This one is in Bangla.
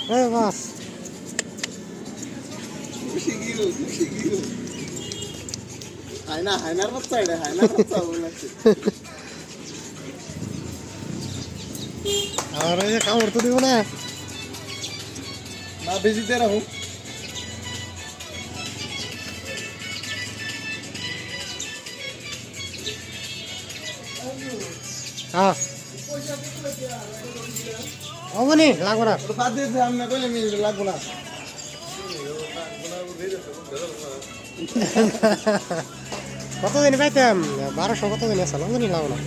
বাস হাইনার বাচ্চা এটা হাইনার বাচ্চা বলেছে আর এই যে কামড় তো দিব না না বেশি দে রাখো হ্যাঁ হবনি লাগবে না তো বাদ দিয়ে আমি না কইলে আমি লাগবো না কতদিন পাইতাম 1200 কতদিন আছে লাগবে না